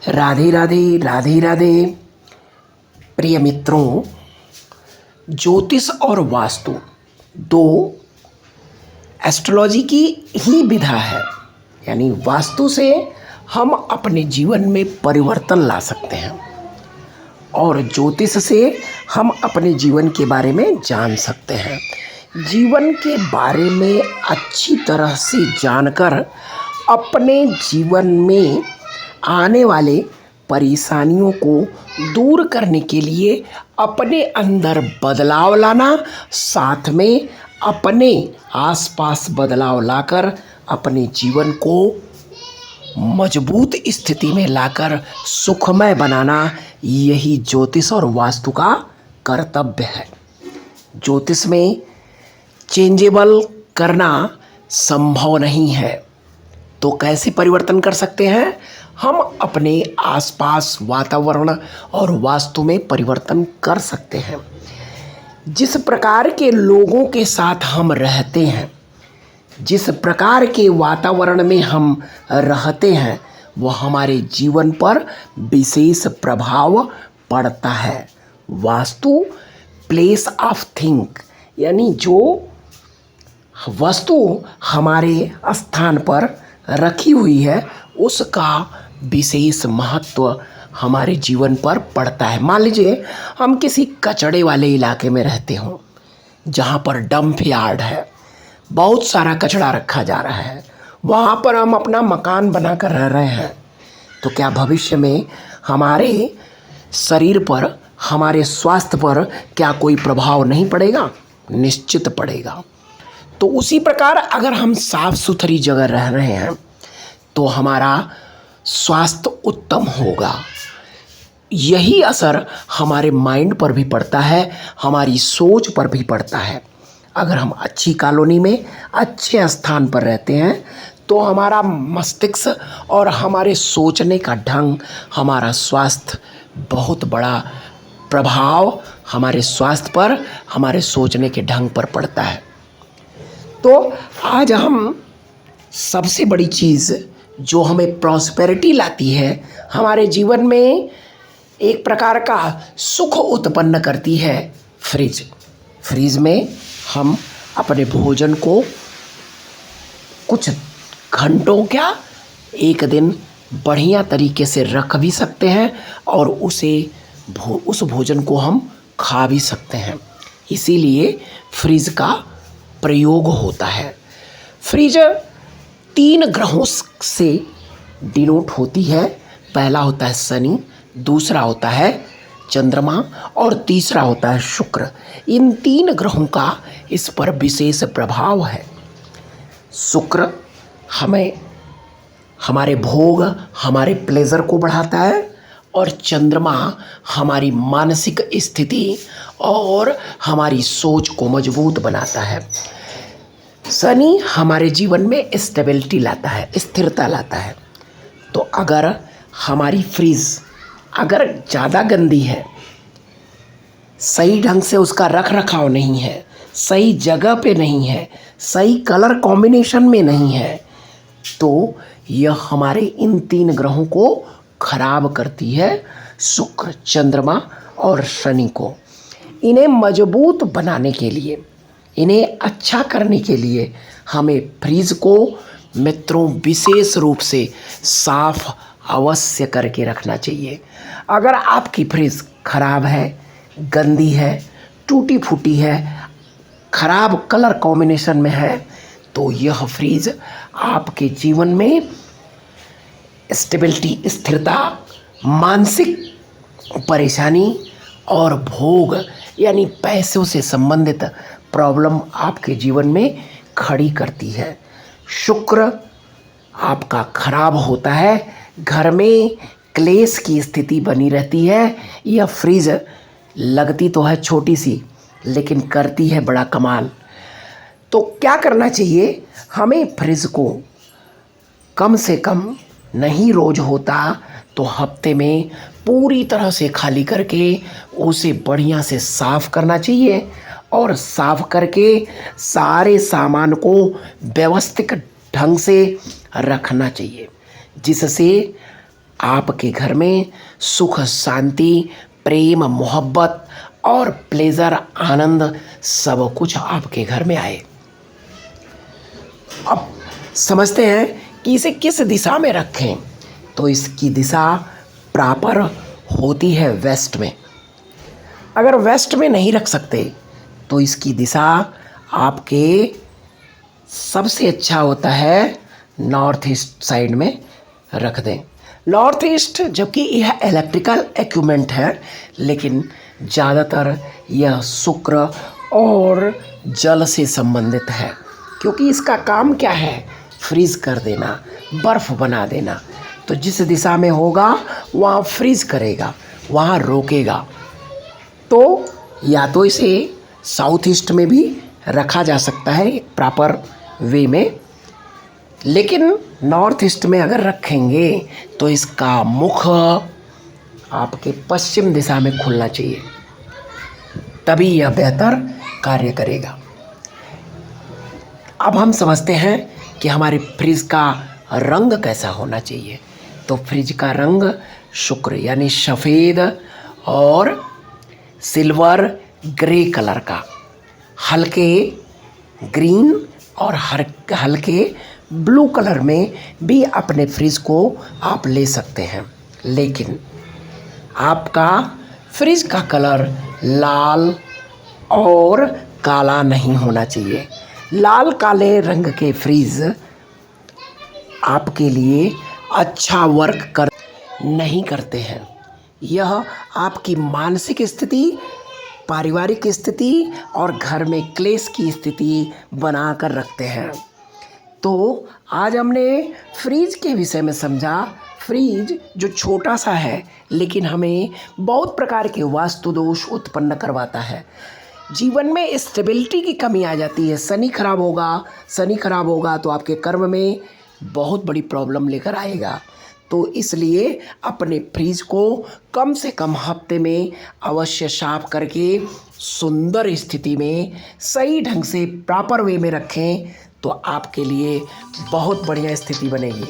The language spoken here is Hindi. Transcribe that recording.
राधे राधे राधे राधे। प्रिय मित्रों, ज्योतिष और वास्तु दो एस्ट्रोलॉजी की ही विधा है। यानी वास्तु से हम अपने जीवन में परिवर्तन ला सकते हैं और ज्योतिष से हम अपने जीवन के बारे में जान सकते हैं। जीवन के बारे में अच्छी तरह से जानकर अपने जीवन में आने वाले परेशानियों को दूर करने के लिए अपने अंदर बदलाव लाना, साथ में अपने आसपास बदलाव लाकर अपने जीवन को मजबूत स्थिति में लाकर सुखमय बनाना, यही ज्योतिष और वास्तु का कर्तव्य है। ज्योतिष में चेंजेबल करना संभव नहीं है, तो कैसे परिवर्तन कर सकते हैं? हम अपने आसपास वातावरण और वास्तु में परिवर्तन कर सकते हैं। जिस प्रकार के लोगों के साथ हम रहते हैं, जिस प्रकार के वातावरण में हम रहते हैं, वह हमारे जीवन पर विशेष प्रभाव पड़ता है। वास्तु प्लेस ऑफ थिंक, यानी जो वस्तु हमारे स्थान पर रखी हुई है उसका विशेष महत्व हमारे जीवन पर पड़ता है। मान लीजिए हम किसी कचड़े वाले इलाके में रहते हों, जहाँ पर डंप यार्ड है, बहुत सारा कचड़ा रखा जा रहा है, वहाँ पर हम अपना मकान बनाकर रह रहे हैं, तो क्या भविष्य में हमारे शरीर पर, हमारे स्वास्थ्य पर क्या कोई प्रभाव नहीं पड़ेगा? निश्चित पड़ेगा। तो उसी प्रकार अगर हम साफ सुथरी जगह रह रहे हैं तो हमारा स्वास्थ्य उत्तम होगा। यही असर हमारे माइंड पर भी पड़ता है, हमारी सोच पर भी पड़ता है। अगर हम अच्छी कॉलोनी में अच्छे स्थान पर रहते हैं तो हमारा मस्तिष्क और हमारे सोचने का ढंग, हमारा स्वास्थ्य, बहुत बड़ा प्रभाव हमारे स्वास्थ्य पर, हमारे सोचने के ढंग पर पड़ता है। तो आज हम सबसे बड़ी चीज़ जो हमें प्रॉस्पेरिटी लाती है, हमारे जीवन में एक प्रकार का सुख उत्पन्न करती है, फ्रिज। फ्रिज में हम अपने भोजन को कुछ घंटों, क्या एक दिन बढ़िया तरीके से रख भी सकते हैं और उस भोजन को हम खा भी सकते हैं। इसीलिए फ्रिज का प्रयोग होता है। फ्रिज 3 ग्रहों से डिनोट होती है। पहला होता है शनि, दूसरा होता है चंद्रमा और तीसरा होता है शुक्र। इन 3 ग्रहों का इस पर विशेष प्रभाव है। शुक्र हमें हमारे भोग, हमारे प्लेजर को बढ़ाता है और चंद्रमा हमारी मानसिक स्थिति और हमारी सोच को मजबूत बनाता है। शनि हमारे जीवन में स्टेबिलिटी लाता है, स्थिरता लाता है। तो अगर हमारी फ्रिज अगर ज़्यादा गंदी है, सही ढंग से उसका रख रखाव नहीं है, सही जगह पे नहीं है, सही कलर कॉम्बिनेशन में नहीं है, तो यह हमारे इन 3 ग्रहों को खराब करती है, शुक्र, चंद्रमा और शनि को। इन्हें मजबूत बनाने के लिए, इन्हें अच्छा करने के लिए हमें फ्रिज को मित्रों विशेष रूप से साफ अवश्य करके रखना चाहिए। अगर आपकी फ्रिज खराब है, गंदी है, टूटी फूटी है, खराब कलर कॉम्बिनेशन में है, तो यह फ्रिज आपके जीवन में स्टेबिलिटी, स्थिरता, मानसिक परेशानी और भोग यानी पैसों से संबंधित प्रॉब्लम आपके जीवन में खड़ी करती है। शुक्र आपका खराब होता है, घर में क्लेश की स्थिति बनी रहती है। यह फ्रिज लगती तो है छोटी सी, लेकिन करती है बड़ा कमाल। तो क्या करना चाहिए? हमें फ्रिज को कम से कम, नहीं रोज होता तो हफ्ते में पूरी तरह से खाली करके उसे बढ़िया से साफ करना चाहिए और साफ करके सारे सामान को व्यवस्थित ढंग से रखना चाहिए, जिससे आपके घर में सुख, शांति, प्रेम, मोहब्बत और प्लेजर, आनंद सब कुछ आपके घर में आए। अब समझते हैं कि इसे किस दिशा में रखें। तो इसकी दिशा प्रॉपर होती है वेस्ट में। अगर वेस्ट में नहीं रख सकते तो इसकी दिशा आपके सबसे अच्छा होता है नॉर्थ ईस्ट साइड में रख दें। नॉर्थ ईस्ट, जबकि यह इलेक्ट्रिकल इक्विपमेंट है, लेकिन ज़्यादातर यह शुक्र और जल से संबंधित है, क्योंकि इसका काम क्या है, फ्रीज कर देना, बर्फ़ बना देना। तो जिस दिशा में होगा वहाँ फ्रीज करेगा, वहाँ रोकेगा। तो या तो इसे साउथ ईस्ट में भी रखा जा सकता है एक प्रॉपर वे में, लेकिन नॉर्थ ईस्ट में अगर रखेंगे तो इसका मुख आपके पश्चिम दिशा में खुलना चाहिए, तभी यह बेहतर कार्य करेगा। अब हम समझते हैं कि हमारे फ्रिज का रंग कैसा होना चाहिए। तो फ्रिज का रंग शुक्र यानी सफ़ेद और सिल्वर ग्रे कलर का, हल्के ग्रीन और हल्के ब्लू कलर में भी अपने फ्रिज को आप ले सकते हैं। लेकिन आपका फ्रिज का कलर लाल और काला नहीं होना चाहिए। लाल काले रंग के फ्रिज आपके लिए अच्छा वर्क नहीं करते हैं। यह आपकी मानसिक स्थिति, पारिवारिक स्थिति और घर में क्लेश की स्थिति बनाकर रखते हैं। तो आज हमने फ्रिज के विषय में समझा। फ्रिज जो छोटा सा है, लेकिन हमें बहुत प्रकार के वास्तु दोष उत्पन्न करवाता है। जीवन में स्टेबिलिटी की कमी आ जाती है। शनि खराब होगा तो आपके कर्म में बहुत बड़ी प्रॉब्लम लेकर आएगा। तो इसलिए अपने फ्रिज को कम से कम हफ्ते में अवश्य साफ करके सुंदर स्थिति में सही ढंग से प्रॉपर वे में रखें, तो आपके लिए बहुत बढ़िया स्थिति बनेगी।